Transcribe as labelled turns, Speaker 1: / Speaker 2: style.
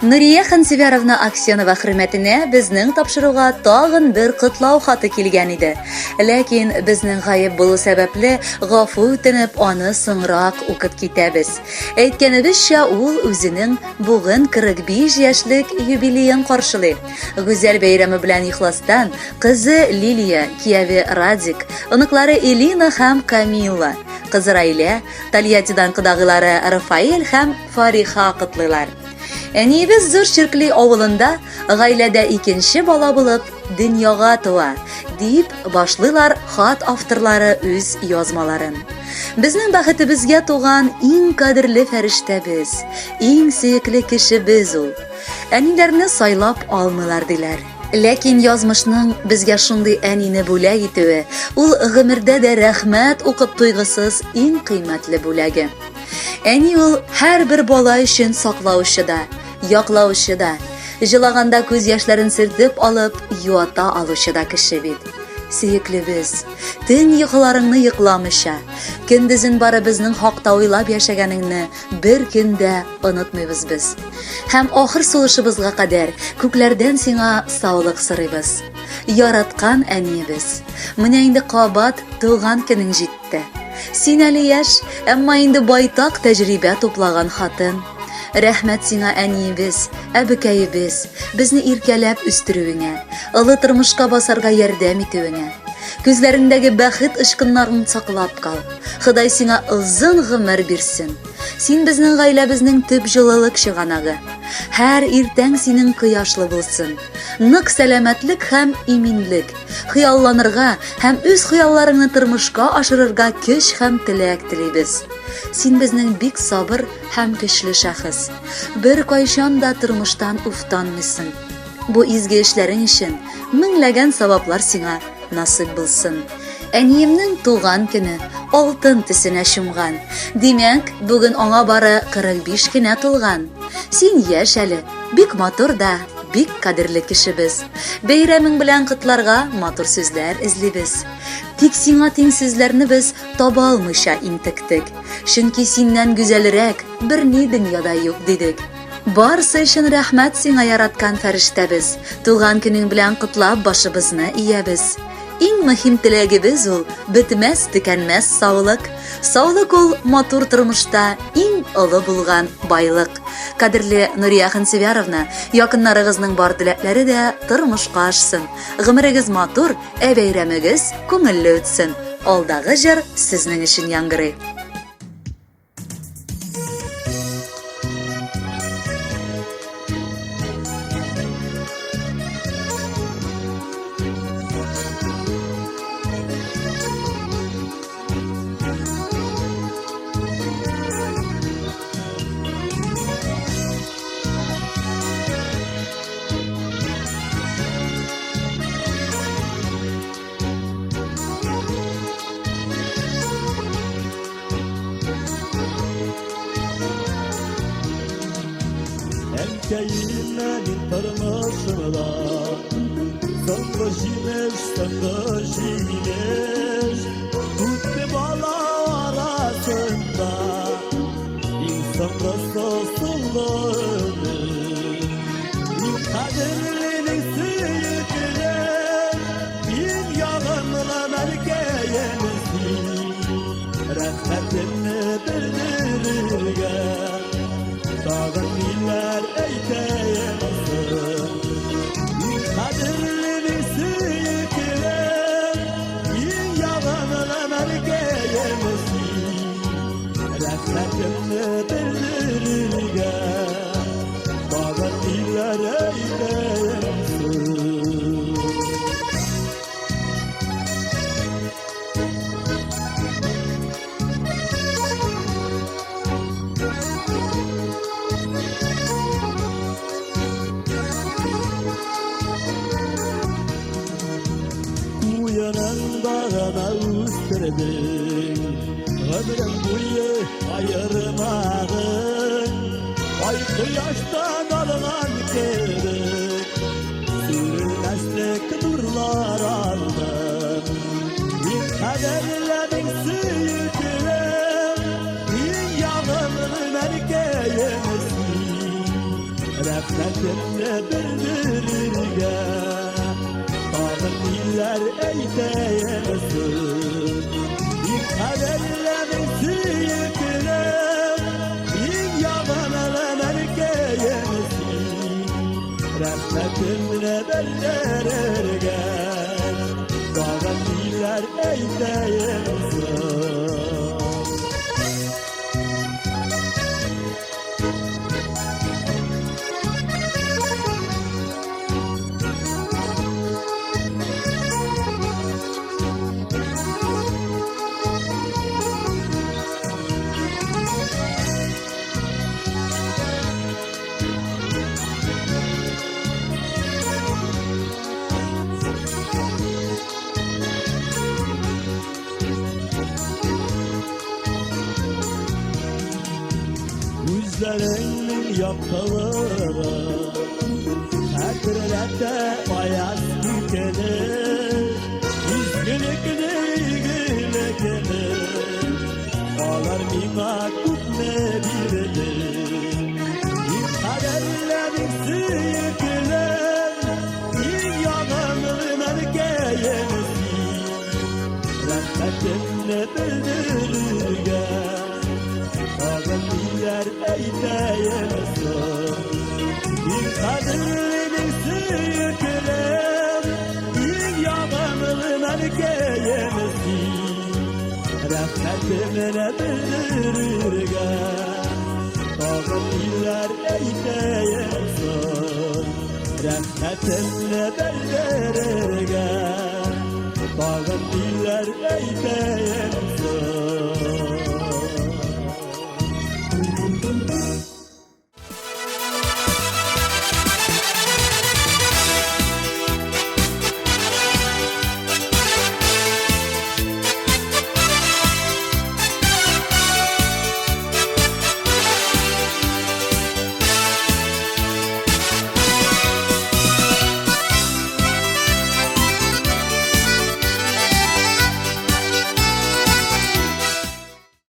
Speaker 1: Нурия Хансевяровна Аксенова хөрмәтенә безнең тапшыруга тагын бер котлау хаты килгән иде. Ләкин безнең гаеп булу сәбәпле гафу үтенеп аны соңрак укып китәбез. Әйткәнебезчә, ул үзенең бүген 45 яшьлек юбилеен каршылый. Гүзәл бәйрәме белән ихластан кызы Лилия, кияве Радик, оныклары Элина һәм Камилла, кызы Райля, Тольяттидан кодагылары Рафаэль һәм Фариха котлыйлар. Әниебез зур Ширкли авылында гаиләдә икенче бала булып дөньяга туа, дип башлыйлар хат авторлары үз язмаларын. Безнең бәхетебезгә туган иң кадерле фәрештәбез, иң сөекле кешебез ул. Әниләрне сайлап алмыйлар диләр. Ләкин язмышның безгә шундый әнине бүләк итүе, ул гомердә дә рәхмәт укып туйгысыз иң кыйммәтле бүләге. Әни ул һәрбер бала өчен саклаучы да, яклаучы да, җылаганда күз яшьләрен сөртеп алып, юата алучы да кеше бит. Сөеклебез, төн йокыларыңны йокламыйча, көндезен бары безнең хакта уйлап яшәгәнеңне бер көндә онытмыйбыз без. Һәм ахыр сулышыбызга кадәр күкләрдән сиңа саулык сорыйбыз. Яраткан әниебез, менә инде кабат туган көнең җитте. Син әле яшь, әмма инде байтак тәҗрибә туплаган хатын. Рәхмәт сиңа әниебез, әбекәебез, безне иркәләп үстерүеңә, олы тормышка басарга ярдәм итүеңә. Күзләрендәге бәхет ышкыннарын саклап кал. Ходай сиңа озын гомер бирсен. Син безнең гаиләбезнең төп җылылык чыганагы. Һәр иртәң синең кояшлы булсын. Нык сәламәтлек һәм иминлек. Хыялланырга һәм үз хыялларыңны тормышка ашырырга көч һәм теләк телибез. Син безнең бик сабыр һәм көчле шәхес. Бер кайчан да тормыштан уфтанмыйсың. Бу изге эшләрең өчен меңләгән саваплар сиңа насыйп булсын. Әниемнең туган көне алтын төсенә чумган. Димәк, бүген аңа бары 45 кенә тулган. Син яшь әле, бик матур да, бик кадерле кешебез. Бәйрәмең белән котларга матур сүзләр эзлибез. Тик сиңа тиң сүзләрне без таба алмыйча интектек. Чөнки синнән гүзәлрәк берни дөньяда юк дидек. Барсы өчен рәхмәт сиңа яраткан фәрештәбез. Туган көнең белән котлап башыбызны иябез. Иң мөһим теләгебез ул бетмәс төкәнмәс саулык. Саулык ул матур тормышта иң олы булган байлык. Кадерле Нурия Хансевяровна, якыннарыгызның бар теләкләре дә тормышка ашсын. Гомерегез матур, бәйрәмегез күңелле үтсен. Алдагы җыр сезнең өчен яңгырый.
Speaker 2: Keyiflerin tırnasında Sandı jileş, sandı jileş Tuttu bala arasında İnsan rastlasında Kaderlerin süyükler Bir yağınla merkeyemizdi Rahmetini bildirirken Dağın iller eyteyemesin Kaderleri süyükler Bir yağınla merkeyemesin Rahmetini bildirirken Dağın iller eyteyemesin Dağına üstürdün Ömrüm boyu ayırmadın Ay kıyaştan alınan kırık Sürülmezlik nurlar aldın Bir kaderlerin süyükler Bir yağımlı merkeyemezsin rahmetimni bildirirgen Dağın diller eyteyemezsin Bir kaderlerin suyuklar Bir yalan erkeyemezsin Rahmetimni bildirirgen Dağın diller eyteyemezsin Yüzlerinin yaptıları Kadirlerde ayaz tükenir Üzgünlükünü gülükünür Ağlar mima tutma biridir Bir kaderlerin suyuklar Bir yalanın erkeğimizin Rahmetimni bildirirgen Dağın diller eyteyemezsin Bir kaderinin suyuklar Bir yalanın erkeğimizin Rahmetimni bildirirgen Dağın diller eyteyemezsin Rahmetimni bildirirgen Dağın diller eyteyemezsin